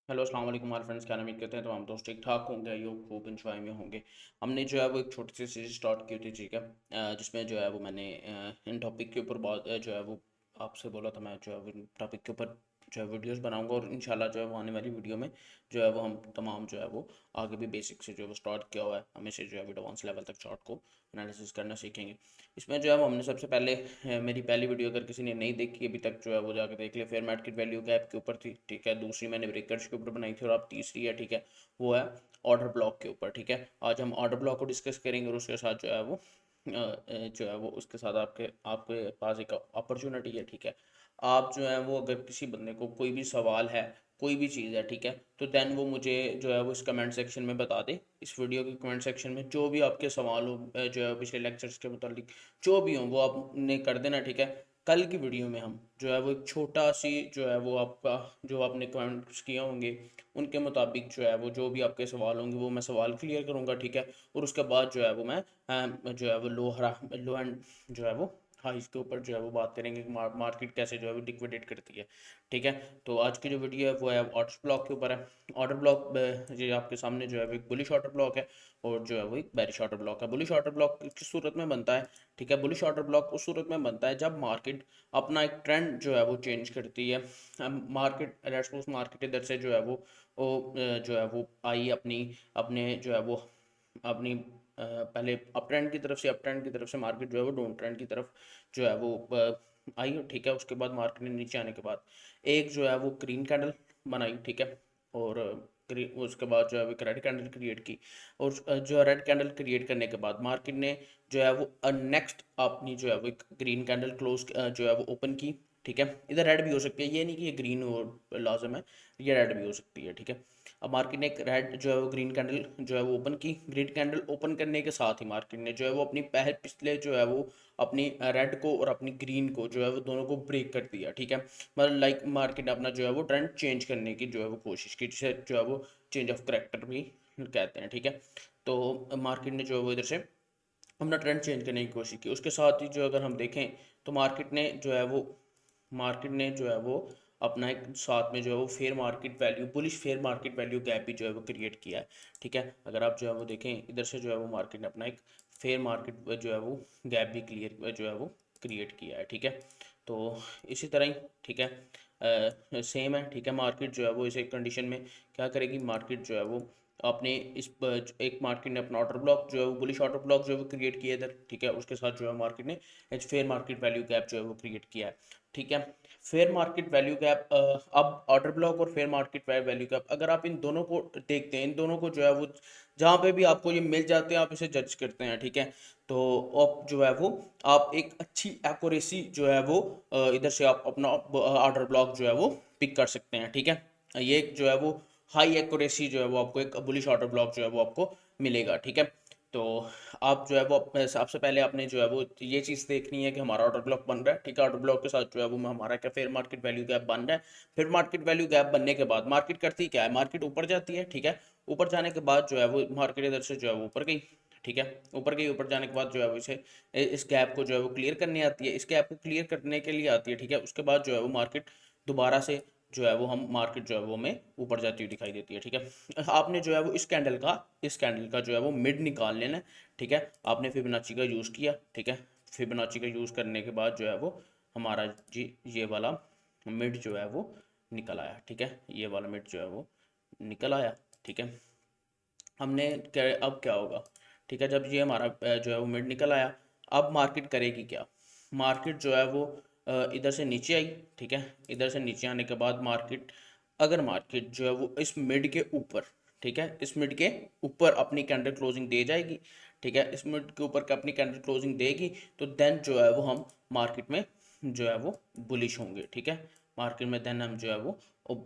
Hello अस्सलाम वालेकुम हमारे फ्रेंड्स, क्या नाम करते हैं। तो हम दोस्त ठीक ठाक होंगे, यो खूब इंजॉय में होंगे। हमने जो है वो एक छोटी सी सीरीज स्टार्ट की थी, ठीक है। जिसमें जो है वो मैंने इन टॉपिक के ऊपर बहुत जो है वो आपसे बोला था, मैं जो है वो इन टॉपिक के ऊपर जो है वीडियोस बनाऊंगा, और इंशाल्लाह जो है वो आने वाली वीडियो में जो है वो हम तमाम जो है वो आगे भी बेसिक से जो है वो स्टार्ट किया हुआ है, हमें से जो है वो एडवांस लेवल तक चार्ट को एनालिसिस करना सीखेंगे। इसमें जो है वो हमने सबसे पहले मेरी पहली वीडियो अगर किसी ने नहीं देखी अभी तक जो है वो जाकर देख ले। फेयर मार्केट वैल्यू गैप के ऊपर थी, ठीक है। दूसरी मैंने ब्रेकर्स के ऊपर बनाई थी, और अब तीसरी है, ठीक है, वो है ऑर्डर ब्लॉक के ऊपर, ठीक है। आज हम ऑर्डर ब्लॉक को डिस्कस करेंगे, और उसके साथ जो है वो जो है वो उसके साथ आपके आपके पास एक अपॉर्चुनिटी है, ठीक है। आप जो है वो अगर किसी बंदे को कोई भी सवाल है, कोई भी चीज़ है, ठीक है, तो देन वो मुझे जो है वो इस कमेंट सेक्शन में बता दे। इस वीडियो के कमेंट सेक्शन में जो भी आपके सवाल हो जो है पिछले लेक्चर्स के मुतालिक जो भी हो वो आपने कर देना, ठीक है। कल की वीडियो में हम जो है वो एक छोटा सी जो है वो आपका जो आपने कमेंट्स किए होंगे उनके मुताबिक जो है वो जो भी आपके सवाल होंगे वो मैं सवाल क्लियर करूँगा, ठीक है। और उसके बाद जो है वो मैं जो है वो लो एंड जो है वो हाँ इसके ऊपर जो है वो बात करेंगे कि मार्केट कैसे जो है वो लिक्विडेट करती है, ठीक है। तो आज की जो वीडियो है वो है ऑर्डर ब्लॉक के ऊपर है। ऑर्डर ब्लॉक ये आपके सामने जो है वो एक बुलिश ऑर्डर ब्लॉक है, और जो है वो एक बेरिश ऑर्डर ब्लॉक है। बुलिश ऑर्डर ब्लॉक किस सूरत में बनता है, ठीक है। बुलिश ऑर्डर ब्लॉक उस सूरत में बनता है जब मार्केट अपना एक ट्रेंड जो है वो चेंज करती है। मार्केट लेट्स सपोज मार्केट इधर से जो है जो है वो आई अपनी अपने जो है वो अपनी पहले अप ट्रेंड की तरफ से मार्केट जो है वो डाउन ट्रेंड की तरफ जो है वो आई, ठीक है। उसके बाद मार्केट ने नीचे आने के बाद एक जो है वो ग्रीन कैंडल बनाई, ठीक है। और उसके बाद जो है वो एक रेड कैंडल क्रिएट की, और जो रेड कैंडल क्रिएट करने के बाद मार्केट ने जो है वो नेक्स्ट अपनी जो है वो एक ग्रीन कैंडल क्लोज जो है वो ओपन की, ठीक है। इधर रेड भी हो सकती है, ये नहीं कि ये ग्रीन और लाजम है, ये रेड भी हो सकती है, ठीक है। अब मार्केट ने एक रेड जो है वो ग्रीन कैंडल जो है वो ओपन की। ग्रीन कैंडल ओपन करने के साथ ही मार्केट ने जो है वो अपनी पहले पिछले जो है वो अपनी रेड को और अपनी ग्रीन को जो है वो दोनों को ब्रेक कर दिया, ठीक है। मतलब लाइक मार्केट अपना जो है वो ट्रेंड चेंज करने की जो है वो कोशिश की, जिसे जो है वो चेंज ऑफ करेक्टर भी कहते हैं, ठीक है। तो मार्केट ने जो है वो इधर से अपना ट्रेंड चेंज करने की कोशिश की। उसके साथ ही जो अगर हम देखें तो मार्केट ने जो है वो अपना एक साथ में जो है वो fair market value bullish fair market value gap भी जो है वो क्रिएट किया है, ठीक है। अगर आप जो है वो देखें इधर से जो है वो मार्केट ने अपना एक फेयर मार्केट जो है वो गैप भी क्लियर जो है वो क्रिएट किया है, ठीक है। तो इसी तरह ही, ठीक है, सेम है, ठीक है। मार्केट जो है वो इस एक कंडीशन में क्या करेगी, मार्केट जो है वो आपने एक मार्केट ने अपना ऑर्डर ब्लॉक जो है वो बुलिश ऑर्डर ब्लॉक जो है वो क्रिएट किया इधर, ठीक है। उसके साथ जो है मार्केट ने H fair market value gap जो है वो क्रिएट किया है, ठीक है। फेयर मार्केट वैल्यू गैप अब ऑर्डर ब्लॉक और फेयर मार्केट वैल्यू गैप अगर आप इन दोनों को देखते हैं, इन दोनों को जो है वो जहाँ पे भी आपको ये मिल जाते हैं आप इसे जज करते हैं, ठीक है। तो आप जो है वो आप एक अच्छी एक्यूरेसी जो है वो इधर से आप अपना ऑर्डर ब्लॉक जो है वो पिक कर सकते हैं, ठीक है। ये एक जो है वो हाई एक्यूरेसी जो है वो आपको एक बुलिश ऑर्डर ब्लॉक जो है वो आपको मिलेगा, ठीक है। तो आप जो है वो सबसे पहले आपने जो है वो ये चीज़ देखनी है कि हमारा ऑर्डर ब्लॉक बन रहा है, ठीक है। ऑर्डर ब्लॉक के साथ जो है वो हमारा क्या फेयर मार्केट वैल्यू गैप बन रहा है। फिर मार्केट वैल्यू गैप बनने के बाद मार्केट करती क्या है, मार्केट ऊपर जाती है, ठीक है। ऊपर जाने के बाद जो है वो मार्केट इधर से जो है वो ऊपर गई, ठीक है। ऊपर गई, ऊपर जाने के बाद जो है वो इसे इस गैप को जो है वो क्लियर करने आती है, इस गैप को क्लियर करने के लिए आती है, ठीक है। उसके बाद जो है वो मार्केट दोबारा से जो है वो हम मार्केट जो है वो हमें ऊपर जाती हुई दिखाई देती है, ठीक है। आपने जो है वो इस कैंडल का जो है वो मिड निकाल लेना है, ठीक है। आपने फिबोनाची का यूज़ किया, ठीक है। फिबोनाची का यूज़ करने के बाद जो है वो हमारा जी ये वाला मिड जो है वो निकल आया, ठीक है। ये वाला मिड जो है वो निकल आया, ठीक है। हमने क्या अब क्या होगा, ठीक है। जब ये हमारा जो है वो मिड निकल आया, अब मार्केट करेगी क्या, मार्केट जो है वो इधर से नीचे आई, ठीक है। इधर से नीचे आने के बाद मार्केट अगर मार्केट जो है वो इस मिड के ऊपर, ठीक है, इस मिड के ऊपर अपनी कैंडल क्लोजिंग दे जाएगी, ठीक है। इस मिड के ऊपर अपनी कैंडल क्लोजिंग देगी तो देन जो है वो हम मार्केट में जो है वो बुलिश होंगे, ठीक है। मार्केट में देन हम जो है वो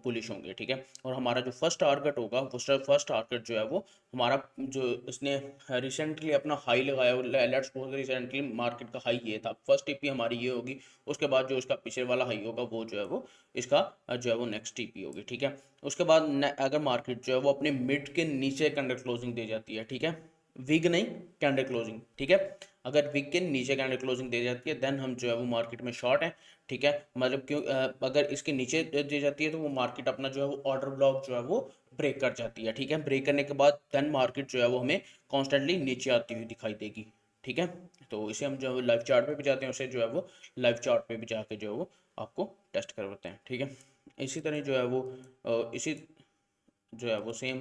बुलिश होंगे, ठीक है। और हमारा जो फर्स्ट टारगेट होगा वो फर्स्ट टारगेट जो है वो हमारा जो इसने रिसेंटली अपना हाई लगाया, लेट्स सपोज रिसेंटली मार्केट का हाई ये था, फर्स्ट टीपी हमारी ये होगी। उसके बाद जो इसका पीछे वाला हाई होगा वो जो है वो इसका जो है वो नेक्स्ट टीपी होगी, ठीक है। उसके बाद अगर मार्केट जो है वो अपने मिड के नीचे कैंडल क्लोजिंग दे जाती है, ठीक है, विग नहीं, कैंडल क्लोजिंग, ठीक है। अगर विग के नीचे कैंडल क्लोजिंग दे जाती है देन हम जो है वो मार्केट में शॉर्ट है, ठीक है। मतलब क्यों अगर इसके नीचे दे जाती है तो वो मार्केट अपना जो है वो ऑर्डर ब्लॉक जो है वो ब्रेक कर जाती है, ठीक है। ब्रेक करने के बाद देन मार्केट जो है वो हमें कॉन्स्टेंटली नीचे आती हुई दिखाई देगी, ठीक है। तो इसे हम जो है लाइव चार्ट पे भी जाते हैं, उसे जो है वो लाइव चार्ट पे भी जाके जो है वो आपको टेस्ट करवाते हैं, ठीक है। इसी तरह जो है वो इसी जो है वो सेम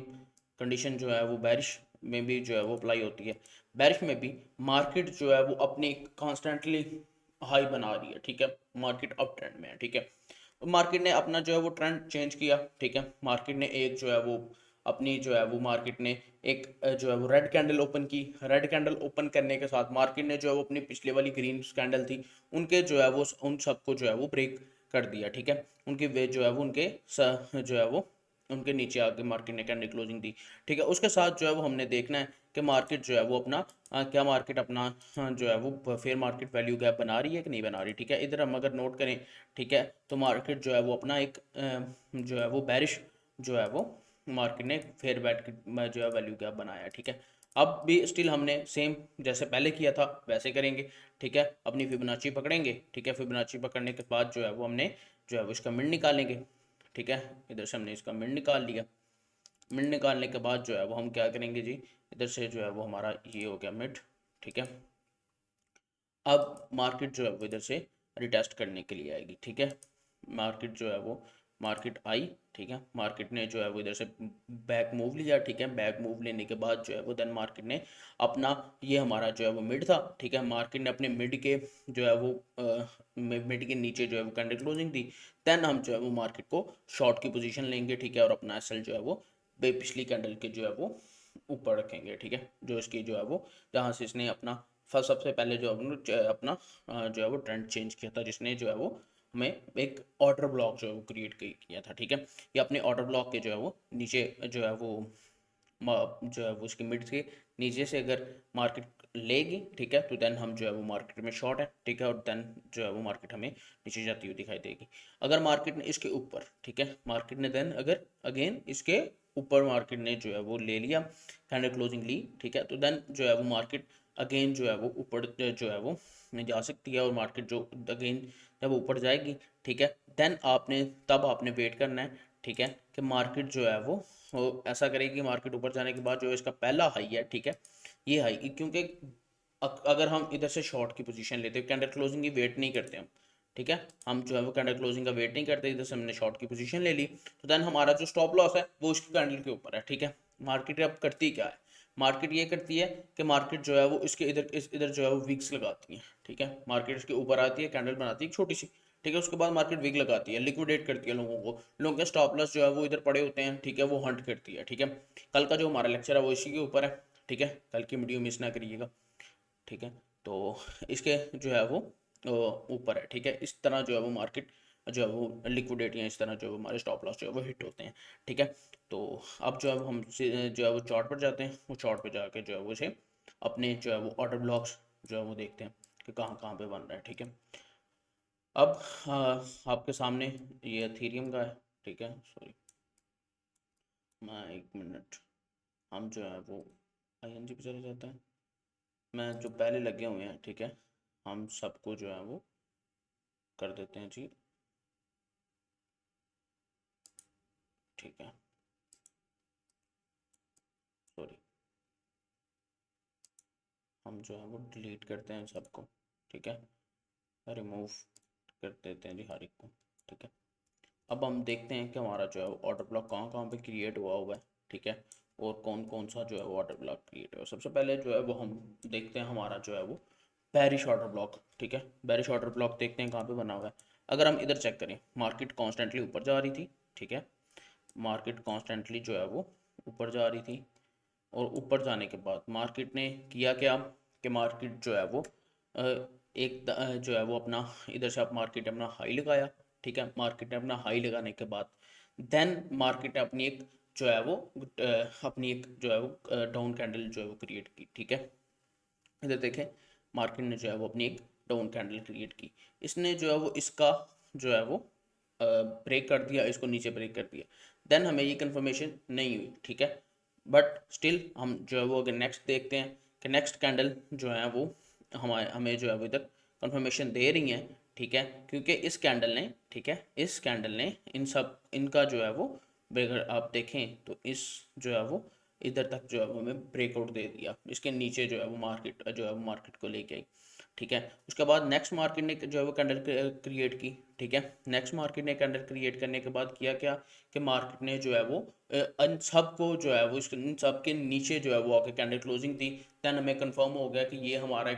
कंडीशन जो है वो बैरिश में भी जो है वो अप्लाई होती है। बैरिश में भी मार्केट जो है वो अपनी कॉन्स्टेंटली हाई बना रही है, ठीक है। मार्केट अप ट्रेंड में है, ठीक है। मार्केट ने अपना जो है वो ट्रेंड चेंज किया, ठीक है। मार्केट ने एक जो है वो अपनी जो है वो मार्केट ने एक जो है वो रेड कैंडल ओपन की। रेड कैंडल ओपन करने के साथ मार्केट ने जो है वो अपनी पिछले वाली ग्रीन कैंडल थी उनके जो है वो उन सबको जो है वो ब्रेक कर दिया, ठीक है। उनकी वे जो है वो उनके जो है वो उनके नीचे आके मार्केट ने कैंडल क्लोजिंग दी, ठीक है। उसके साथ जो है वो हमने देखना है कि मार्केट जो है वो अपना क्या मार्केट अपना जो है वो फेयर मार्केट वैल्यू गैप बना रही है कि नहीं बना रही, ठीक है। इधर हम अगर नोट करें, ठीक है, तो मार्केट जो है वो अपना एक जो है वो बैरिश जो है वो मार्केट ने फेयर बैट जो है वैल्यू गैप बनाया, ठीक है। अब भी स्टिल हमने सेम जैसे पहले किया था वैसे करेंगे, ठीक है। अपनी फिबोनाची पकड़ेंगे, ठीक है। फिबोनाची पकड़ने के बाद जो है वो हमने जो है वो इसका मिड निकालेंगे, ठीक है। इधर से हमने इसका मिड निकाल लिया। मिड निकालने के बाद जो है वो हम क्या करेंगे जी, इधर से जो है वो हमारा ये हो गया मिड, ठीक है। अब मार्केट जो है वो इधर से रिटेस्ट करने के लिए आएगी, ठीक है। मार्केट जो है वो मार्केट आई, ठीक है। मार्केट ने जो है वो इधर से बैक मूव लिया, ठीक है। बैक मूव लेने के बाद जो है वो देन मार्केट ने अपना ये हमारा जो है वो मिड था, ठीक है। मार्केट ने अपने मिड के जो है वो मिड के नीचे जो है वो कैंडल क्लोजिंग दी। देन हम जो है वो मार्केट को शॉर्ट की पोजीशन लेंगे, ठीक है। और अपना एसएल जो है वो पिछली कैंडल के जो है वो ऊपर रखेंगे, ठीक है। जो इसकी जो है वो जहाँ से इसने अपना फर्स्ट सबसे पहले जो अपना जो है वो ट्रेंड चेंज किया था, जिसने जो है वो हमें एक ऑर्डर ब्लॉक जो है वो क्रिएट किया था, ठीक है। ये अपने ऑर्डर ब्लॉक के जो है वो नीचे जो है वो जो है वो उसकी मिड के नीचे से अगर मार्केट लेगी, ठीक है, तो देन हम जो है वो मार्केट में शॉर्ट है, ठीक है। और देन जो है वो मार्केट हमें नीचे जाती हुई दिखाई देगी। अगर मार्केट ने इसके ऊपर, ठीक है, मार्केट ने देन अगर अगेन इसके ऊपर मार्केट ने जो है वो ले लिया कैंडल क्लोजिंग ली, ठीक है, तो देन जो है वो मार्केट अगेन जो है वो ऊपर जो है वो जा सकती है। और मार्केट जो अगेन जब ऊपर जाएगी, ठीक है, देन तब आपने वेट करना है, ठीक है, कि मार्केट जो है वो ऐसा करेगी। मार्केट ऊपर जाने के बाद जो इसका पहला हाई है, ठीक है, ये हाई क्योंकि अगर हम इधर से शॉर्ट की पोजीशन लेते हैं कैंडल क्लोजिंग की वेट नहीं करते हम, ठीक है। हम जो है वो कैंडल क्लोजिंग का वेट नहीं करते, इधर से हमने शॉर्ट की पोजीशन ले ली, तो देन हमारा जो स्टॉप लॉस है वो उसकी कैंडल के ऊपर है, ठीक है। मार्केट अब करती क्या है, मार्केट ये करती है कि मार्केट जो है वो इसके इधर जो है वो विक्स लगाती है, ठीक है। मार्केट इसके ऊपर आती है, कैंडल बनाती है छोटी सी, ठीक है। उसके बाद मार्केट विग लगाती है, लिक्विडेट करती है लोगों को। लोगों के स्टॉप लॉस जो है वो इधर पड़े होते हैं, ठीक है, वो हंट करती है, ठीक है। कल का जो हमारा लेक्चर है वो इसी के ऊपर है, ठीक है। कल की वीडियो मिस ना करिएगा, ठीक है। तो इसके जो है वो ऊपर है, ठीक है। इस तरह जो है वो मार्केट जो है वो लिक्विडेट या इस तरह जो है हमारे स्टॉप लॉस जो है वो हिट होते हैं, ठीक है। तो अब जो है हम जो है वो चार्ट पर जाते हैं, वो चार्ट पर जाके जो है वो इसे अपने जो है वो ऑर्डर ब्लॉक्स जो है वो देखते हैं कि कहाँ कहाँ पे बन रहा है, ठीक है। अब आपके सामने ये एथेरियम का है, ठीक है। सॉरी, मैं एक मिनट, हम जो है वो आईएनजी पे चले जाते हैं। मैं जो पहले लगे हुए हैं, ठीक है, हम सबको जो है वो कर देते हैं जी, ठीक है। सॉरी, हम जो है वो डिलीट करते हैं सबको, ठीक है। रिमूव कर देते हैं जी हर एक को, ठीक है। अब हम देखते हैं कि हमारा जो है वो ऑर्डर ब्लॉक कहाँ कहाँ पे क्रिएट हुआ है, ठीक है। और कौन कौन सा जो है वो ऑर्डर ब्लॉक क्रिएट हुआ है। सबसे पहले जो है वो हम देखते हैं हमारा जो है वो बेरिश ऑर्डर ब्लॉक, ठीक है। बेरिश ऑर्डर ब्लॉक देखते हैं कहाँ पे बना हुआ है। अगर हम इधर चेक करें, मार्केट कॉन्स्टेंटली ऊपर जा रही थी, ठीक है। मार्केट कॉन्स्टेंटली जो है वो ऊपर जा रही थी। और ऊपर जाने के बाद मार्केट ने किया क्या कि मार्केट जो है वो जो है वो अपना इधर से आप मार्केट ने अपना हाई लगाया, ठीक है। मार्केट ने अपना हाई लगाने के बाद देन मार्केट ने अपनी एक जो है वो अपनी एक जो है वो डाउन कैंडल जो है वो क्रिएट की, ठीक है। इधर देखें, मार्केट ने जो है वो अपनी एक डाउन कैंडल क्रिएट की। इसने जो है वो इसका जो है वो ब्रेक कर दिया, इसको नीचे ब्रेक कर दिया। देन हमें ये कंफर्मेशन नहीं हुई, ठीक है। बट स्टिल हम जो है वो अगर नेक्स्ट देखते हैं कि नेक्स्ट कैंडल जो है वो हमें जो है वो इधर कंफर्मेशन दे रही है, ठीक है, क्योंकि इस कैंडल ने, ठीक है, इस कैंडल ने इन सब इनका जो है वो, अगर आप देखें तो इस जो है वो इधर तक जो है वो हमें ब्रेकआउट दे दिया, इसके नीचे जो है वो मार्केट जो है वो मार्केट को लेके आई, ठीक है। उसके बाद नेक्स्ट मार्केट ने जो है वो कैंडल क्रिएट की, ठीक है। नेक्स्ट मार्केट ने कैंडल क्रिएट करने के बाद किया क्या कि मार्केट ने जो है वो इन सब को जो है वो इन सब के नीचे जो है वो आके कैंडल क्लोजिंग दी। देन हमें कंफर्म हो गया कि ये हमारा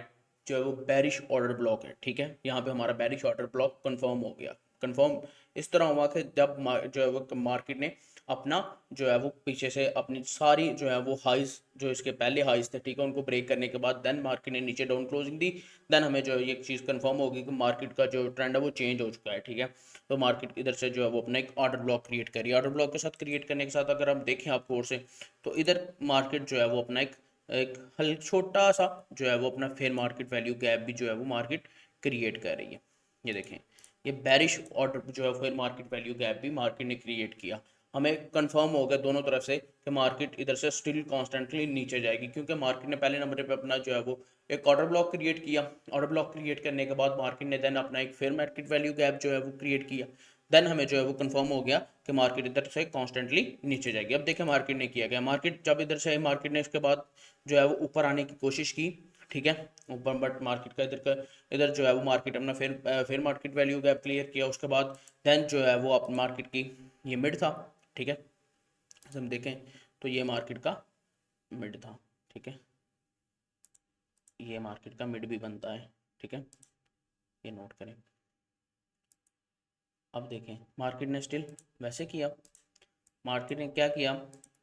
जो है वो बेरिश ऑर्डर ब्लॉक है, ठीक है। यहाँ पे हमारा बेरिश ऑर्डर ब्लॉक कंफर्म हो गया। कंफर्म इस तरह हुआ कि जब जो है वो मार्केट ने अपना जो है वो पीछे से अपनी सारी जो है वो हाइज जो इसके पहले हाइज थे, ठीक है, उनको ब्रेक करने के बाद देन मार्केट ने नीचे डाउन क्लोजिंग दी। देन हमें जो है ये चीज़ कंफर्म होगी कि मार्केट का जो ट्रेंड है वो चेंज हो चुका है, ठीक है। तो मार्केट इधर से जो है वो अपना एक ऑर्डर ब्लॉक क्रिएट करी। ऑर्डर ब्लॉक के साथ क्रिएट करने के साथ अगर हम देखें आपको और से, तो इधर मार्केट जो है वो अपना एक एक हल छोटा सा जो है वो अपना फेयर मार्केट वैल्यू गैप भी जो है वो मार्केट क्रिएट कर रही है। ये देखें, ये बेरिश ऑर्डर जो है फेयर मार्केट वैल्यू गैप भी मार्केट ने क्रिएट किया। हमें कंफर्म हो गया दोनों तरफ से कि मार्केट इधर से स्टिल कॉन्स्टेंटली नीचे जाएगी, क्योंकि मार्केट ने पहले नंबर पे अपना जो है वो एक ऑर्डर ब्लॉक क्रिएट किया। ऑर्डर ब्लॉक क्रिएट करने के बाद मार्केट ने देन अपना एक फेयर मार्केट वैल्यू गैप जो है वो क्रिएट किया। देन हमें जो है वो कंफर्म हो गया कि मार्केट इधर से कॉन्स्टेंटली नीचे जाएगी। अब देखें मार्केट ने किया गया, मार्केट जब इधर से मार्केट ने इसके बाद जो है वो ऊपर आने की कोशिश की, ठीक है, ऊपर, बट मार्केट का इधर जो है वो मार्केट अपना फिर मार्केट वैल्यू गैप क्लियर किया। उसके बाद देन जो है वो अपनी मार्केट की ये मिड था, ठीक है। हम देखें तो ये मार्केट का मिड था, ठीक है, ये मार्केट का मिड भी बनता है, ठीक है, ये नोट करें। अब देखें मार्केट ने स्टिल वैसे किया। मार्केट ने क्या किया,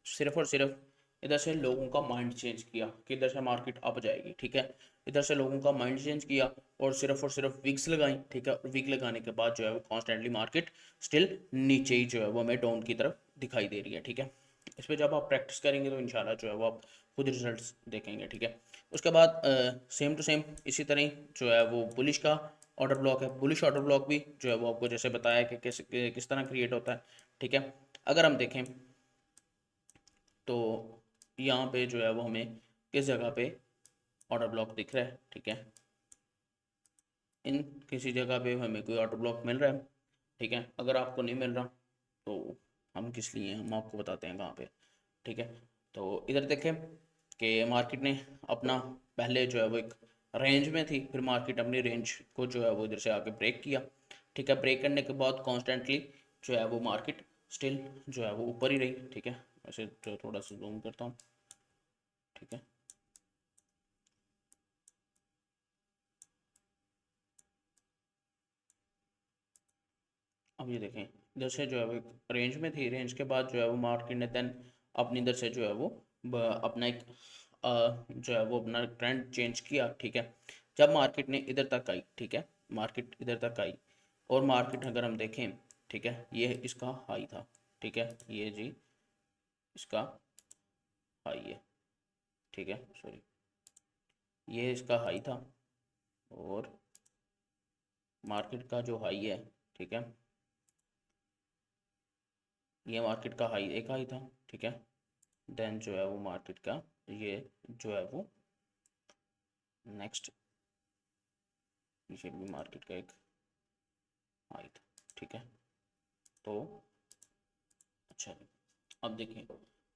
सिर्फ और सिर्फ इधर से लोगों का माइंड चेंज किया कि इधर से मार्केट अप जाएगी, ठीक है। इधर से लोगों का माइंड चेंज किया और सिर्फ विक्स लगाई, ठीक है। और विक लगाने के बाद जो है वो कॉन्स्टेंटली मार्केट स्टिल नीचे ही जो है वो हमें डाउन की तरफ दिखाई दे रही है, ठीक है। इस पर जब आप प्रैक्टिस करेंगे तो इंशाल्लाह जो है वो आप खुद रिजल्ट्स देखेंगे, ठीक है। उसके बाद सेम टू सेम इसी तरह ही जो है वो बुलिश का ऑर्डर ब्लॉक है। बुलिश ऑर्डर ब्लॉक भी जो है वो आपको जैसे बताया कि किस तरह क्रिएट होता है, ठीक है। अगर हम देखें तो यहाँ पे जो है वो हमें किस जगह पे ऑर्डर ब्लॉक दिख रहा है, ठीक है, इन किसी जगह पे हमें कोई ऑर्डर ब्लॉक मिल रहा है, ठीक है। अगर आपको नहीं मिल रहा तो हम किस लिए हम आपको बताते हैं कहाँ पे, ठीक है। तो इधर देखें कि मार्केट ने अपना पहले जो है वो एक रेंज में थी, फिर मार्केट अपनी रेंज को जो है वो इधर से आके ब्रेक किया, ठीक है। ब्रेक करने के बाद कॉन्स्टेंटली जो है वो मार्केट स्टिल जो है वो ऊपर ही रही, ठीक है। वैसे जो थोड़ा सा जूम करता हूँ, ठीक है। अब ये देखें इधर से जो है वो एक रेंज में थी, रेंज के बाद जो है वो मार्केट ने देन अपनी इधर से जो है वो अपना एक जो है वो अपना ट्रेंड चेंज किया, ठीक है। जब मार्केट ने इधर तक आई, ठीक है, मार्केट इधर तक आई और मार्केट अगर हम देखें, ठीक है, ये इसका हाई था, ठीक है, ये जी इसका हाई है, ठीक है, सॉरी, ये इसका हाई था और मार्केट का जो हाई है, ठीक है, ये मार्केट का हाई एक हाई था, ठीक है। देन जो है वो मार्केट का ये जो है वो नेक्स्ट ये भी मार्केट का एक हाई था, ठीक है। तो अच्छा, अब देखिए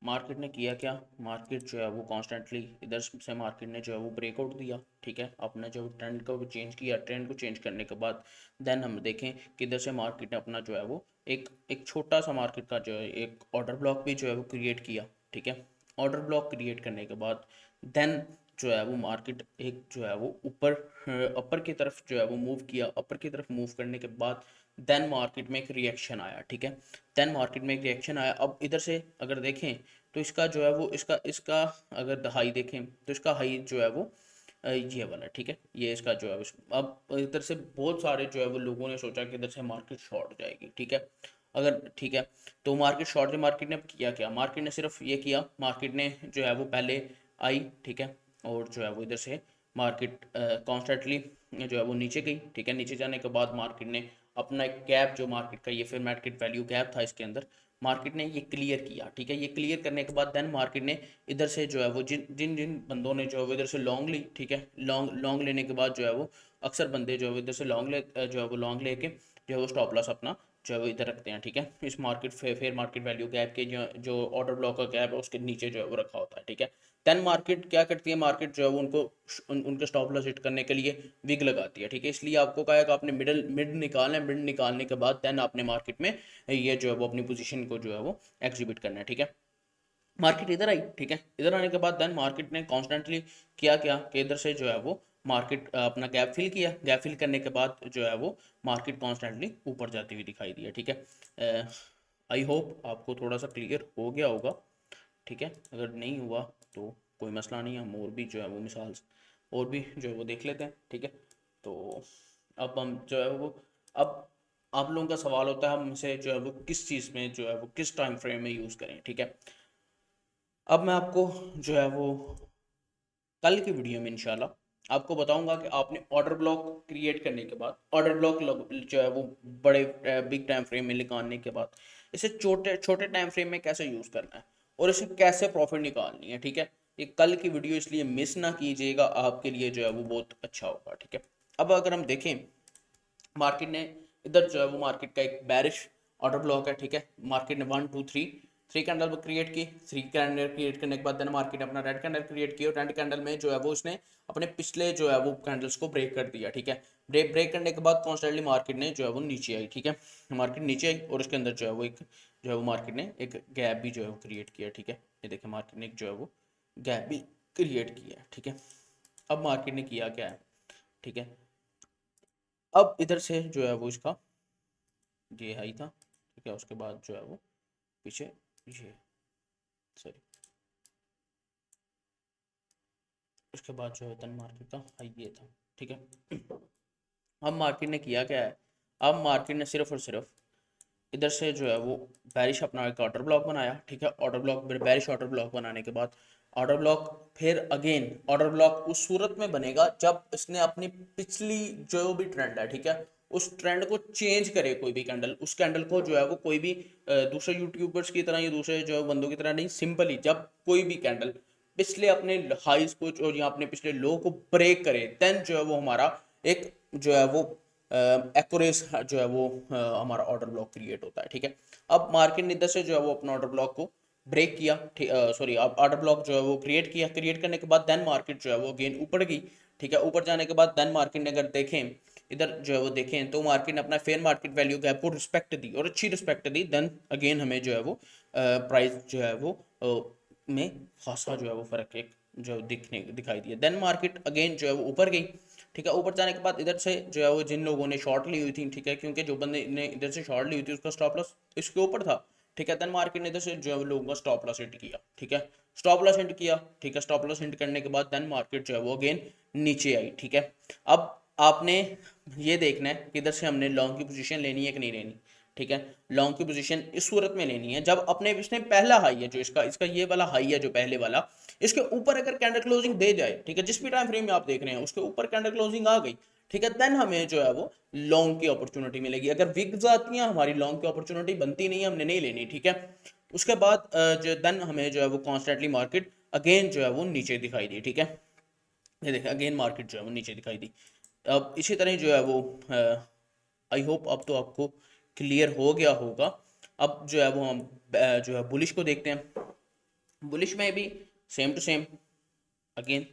मार्केट ने किया क्या, मार्केट जो है वो कॉन्स्टेंटली इधर से मार्केट ने जो है वो ब्रेकआउट दिया, ठीक है। अपने जो ट्रेंड को चेंज किया, ट्रेंड को चेंज करने के बाद देन हम देखें कि इधर से मार्केट ने अपना जो है वो एक एक छोटा सा मार्केट का जो है एक ऑर्डर ब्लॉक भी जो है वो क्रिएट किया, ठीक है। ऑर्डर ब्लॉक क्रिएट करने के बाद देन जो है वो मार्केट एक जो है वो ऊपर अपर की तरफ जो है वो मूव किया। अपर की तरफ मूव करने के बाद देन मार्केट में एक रिएक्शन आया, ठीक है। देन मार्केट में एक रिएक्शन आया। अब इधर से अगर देखें तो इसका जो है वो इसका इसका अगर हाई देखें तो इसका हाई जो है वो ये वाला, ठीक है, ये इसका जो है अब इधर से बहुत सारे जो है वो लोगों ने सोचा कि इधर से मार्केट शॉर्ट जाएगी, ठीक है। अगर ठीक है तो मार्केट शॉर्ट जो मार्केट ने किया क्या, मार्केट ने सिर्फ ये किया, मार्केट ने जो है वो पहले आई, ठीक है, और जो है वो इधर से मार्केट कॉन्स्टेंटली जो है वो नीचे गई, ठीक है। नीचे जाने के बाद मार्केट ने अपना एक गैप जो मार्केट का ये फिर मार्केट वैल्यू गैप था इसके अंदर मार्केट ने ये क्लियर किया, ठीक है। ये क्लियर करने के बाद देन मार्केट ने इधर से जो है वो जिन जिन जिन बंदों ने जो है वो इधर से लॉन्ग ली, ठीक है, लॉन्ग लॉन्ग लेने के बाद जो है वो अक्सर बंदे जो है वो इधर से लॉन्ग ले जो है वो लॉन्ग लेके जो है वो स्टॉप लॉस अपना जो है वो इधर रखते हैं, ठीक है। इस market fair market value gap के जो ऑर्डर ब्लॉक का गैप है उसके नीचे जो है वो रखा होता है, ठीक है। देन मार्केट क्या करती है, मार्केट जो है वो उनको उनके स्टॉप लॉस हिट करने के लिए विग लगाती है, ठीक है। इसलिए आपको कहा है कि आपने मिड निकालना है, मिड निकालने के बाद देन आपने मार्केट में ये जो है वो अपनी पोजीशन को जो है वो एग्जीबिट करना है, ठीक है। मार्केट इधर आई, ठीक है। इधर आने के बाद देन मार्केट ने कॉन्स्टेंटली किया क्या कि इधर से जो है वो मार्केट अपना गैप फिल किया, गैप फिल करने के बाद जो है वो मार्केट कॉन्स्टेंटली ऊपर जाती हुई दिखाई दी है, ठीक है। आई होप आपको थोड़ा सा क्लियर हो गया होगा, ठीक है। अगर नहीं हुआ तो कोई मसला नहीं है, हम और भी जो है वो मिसाल और भी जो है वो देख लेते हैं, ठीक है। तो अब हम जो है वो अब आप लोगों का सवाल होता है हम इसे जो है वो किस चीज़ में जो है वो किस टाइम फ्रेम में यूज़ करें, ठीक है। अब मैं आपको जो है वो कल की वीडियो में इंशाल्लाह आपको बताऊंगा कि आपने ऑर्डर ब्लॉक क्रिएट करने के बाद, ऑर्डर ब्लॉक जो है वो बड़े बिग टाइम फ्रेम में निकालने के बाद इसे छोटे छोटे टाइम फ्रेम में कैसे यूज़ करना है और इसे कैसे प्रॉफिट निकालनी है, ठीक है। ये कल की वीडियो इसलिए मिस ना कीजिएगा, आपके लिए जो है वो बहुत अच्छा होगा, ठीक है। अब अगर हम देखें मार्केट ने इधर जो है वो मार्केट का एक बैरिश ऑर्डर ब्लॉक है, ठीक है। मार्केट ने 1 2 3 थ्री कैंडल क्रिएट की, थ्री कैंडल क्रिएट करने के बाद देन मार्केट ने अपना रेड कैंडल क्रिएट की और रेड कैंडल में जो है वो उसने अपने पिछले जो है वो कैंडल्स को ब्रेक कर दिया, ठीक है। ब्रेक करने के बाद कॉन्स्टेंटली मार्केट ने जो है वो नीचे आई, ठीक है। मार्केट नीचे आई और उसके अंदर जो है वो एक जो है वो मार्केट ने एक गैप भी जो है वो क्रिएट किया, ठीक है। ये देखिए मार्केट ने एक जो है वो गैप भी क्रिएट किया है, ठीक है। अब मार्केट ने किया क्या है, ठीक है। अब इधर से जो है वो इसका ये हाई था, ठीक है। उसके बाद जो है वो पीछे ये सॉरी उसके बाद जो है धन मार्केट का हाई ये था, ठीक है। अब मार्केट ने किया क्या है, अब मार्केट ने सिर्फ और सिर्फ इधर से जो है वो बैरिश अपना एक ऑर्डर ब्लॉक बनाया, ठीक है। ऑर्डर ब्लॉक बैरिश ऑर्डर ब्लॉक बनाने के बाद ऑर्डर ब्लॉक फिर अगेन ऑर्डर ब्लॉक उस सूरत में बनेगा जब इसने अपनी पिछली जो भी ट्रेंड है, ठीक है, उस ट्रेंड को चेंज करे कोई भी कैंडल, उस कैंडल को जो है वो कोई भी दूसरे यूट्यूबर्स की तरह या दूसरे जो है बंदों की तरह नहीं, सिंपली जब कोई भी कैंडल पिछले अपने हाइस को और या अपने पिछले लो को ब्रेक करे देन जो है वो हमारा एक जो है वो एक्यूरेस जो है वो हमारा ऑर्डर ब्लॉक क्रिएट होता है, ठीक है। अब मार्केट ने इधर से जो है वो अपना ऑर्डर ब्लॉक को ब्रेक किया, सॉरी अब ऑर्डर ब्लॉक जो है वो क्रिएट किया, क्रिएट करने के बाद देन मार्केट जो है वो अगेन ऊपर गई, ठीक है। ऊपर जाने के बाद देन मार्केट ने अगर देखें इधर जो है वो देखें तो मार्केट ने अपना फेयर मार्केट वैल्यू गैप को रिस्पेक्ट दी और अच्छी रिस्पेक्ट दी, देन अगेन हमें जो है वो प्राइस जो है वो में खासा जो है वो फर्क एक जो दिखाई दिया। देन मार्केट अगेन जो है वो ऊपर गई, ठीक है। ऊपर जाने के बाद इधर से जो है वो जिन लोगों ने शॉर्ट ली हुई थी, ठीक है, क्योंकि जो बंदे ने इधर से शॉर्ट ली हुई थी उसका स्टॉप लॉस इसके ऊपर था, ठीक है। देन मार्केट ने इधर से जो है वो लोगों का स्टॉप लॉस हिट किया, ठीक है। स्टॉप लॉस हिट किया, ठीक है। स्टॉप लॉस हिट करने के बाद देन मार्केट जो है वो अगेन नीचे आई, ठीक है। अब आपने ये देखना है कि इधर से हमने लॉन्ग की पोजीशन लेनी है कि नहीं लेनी, ठीक है। लॉन्ग की पोजीशन इस सूरत में लेनी है जब अपने इसने पहला हाई है जो इसका इसका ये वाला हाई है जो पहले वाला, इसके ऊपर अगर कैंडल क्लोजिंग दे जाए, ठीक है, जिस भी टाइम फ्रेम में आप देख रहे हैं उसके ऊपर कैंडल क्लोजिंग आ गई, ठीक है, देन हमें जो है वो लॉन्ग की अपॉर्चुनिटी मिलेगी। अगर विग्स आती हैं हमारी लॉन्ग की अपॉर्चुनिटी बनती नहीं है, हमने नहीं लेनी, ठीक है। उसके बाद जो देन हमें जो है वो कॉन्स्टेंटली मार्केट अगेन जो है वो नीचे दिखाई दी, ठीक है। ये देखें अगेन मार्केट जो है वो नीचे दिखाई दी। अब इसी तरह जो है वो आई होप अब तो आपको क्लियर हो गया होगा। अब जो है वो हम जो है बुलिश को देखते हैं। बुलिश में भी सेम टू सेम अगेन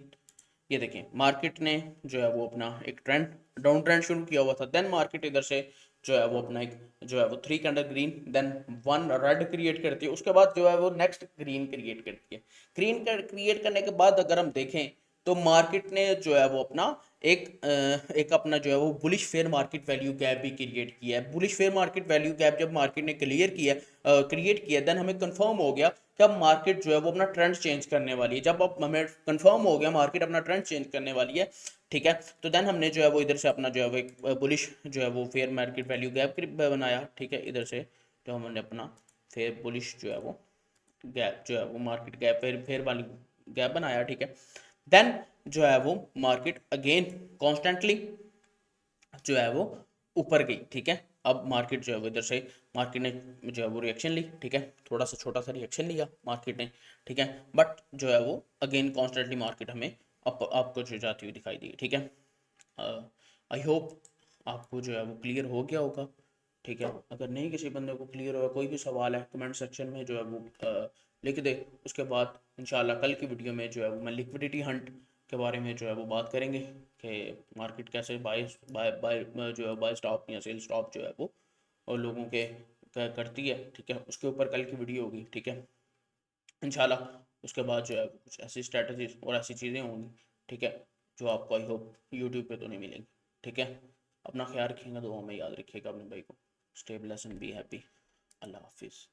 ये देखें मार्केट ने जो है वो अपना एक ट्रेंड डाउन ट्रेंड शुरू किया हुआ था, देन मार्केट इधर से जो है वो अपना एक जो है वो three candle green then one red create करती है, उसके बाद जो है वो नेक्स्ट ग्रीन क्रिएट करती है। ग्रीन क्रिएट करने के बाद अगर हम देखें तो मार्केट ने जो है वो अपना एक अपना जो है वो bullish fair market value gap भी क्रिएट किया है। Bullish fair market value gap जब मार्केट ने क्लियर किया क्रिएट किया देन हमें कंफर्म हो गया कि अब मार्केट जो है वो अपना ट्रेंड चेंज करने वाली है। जब अब हमें कंफर्म हो गया मार्केट अपना ट्रेंड चेंज करने वाली है, ठीक है, तो देन हमने जो है वो इधर से अपना जो है वो एक बुलिश जो है वो फेयर मार्केट वैल्यू गैप बनाया, ठीक है। इधर से जो हमने अपना फेयर बुलिश जो है वो गैप जो है वो मार्केट गैप फेयर फेयर वाली गैप बनाया, ठीक है। देन जो है वो मार्केट अगेन कॉन्स्टेंटली जो है वो ऊपर गई, ठीक है। अब मार्केट जो है वो इधर से मार्केट ने जो है वो रिएक्शन ली, ठीक है, थोड़ा सा छोटा सा रिएक्शन लिया मार्केट ने, ठीक है, बट जो है वो अगेन कॉन्स्टेंटली मार्केट हमें आपको जो जाती हुई दिखाई दी, ठीक है। आई होप आपको जो है वो क्लियर हो गया होगा, ठीक है। अगर नहीं किसी बंदे को क्लियर होगा, कोई भी सवाल है कमेंट सेक्शन में जो है वो लिख दे। उसके बाद इंशाल्लाह कल की वीडियो में जो है वो मैं लिक्विडिटी हंट के बारे में जो है वो बात करेंगे कि मार्केट कैसे बाय बाय बाय जो है बाय स्टॉप या सेल स्टॉप जो है वो और लोगों के करती है, ठीक है, उसके ऊपर कल की वीडियो होगी, ठीक है, इंशाल्लाह। उसके बाद जो है कुछ ऐसी स्ट्रेटजीज और ऐसी चीज़ें होंगी, ठीक है, जो आपको आई होप यूट्यूब पे तो नहीं मिलेंगी, ठीक है। अपना ख्याल रखिएगा, दुआ में याद रखिएगा अपने भाई को। Stay blessed and be happy. अल्लाह हाफिज़।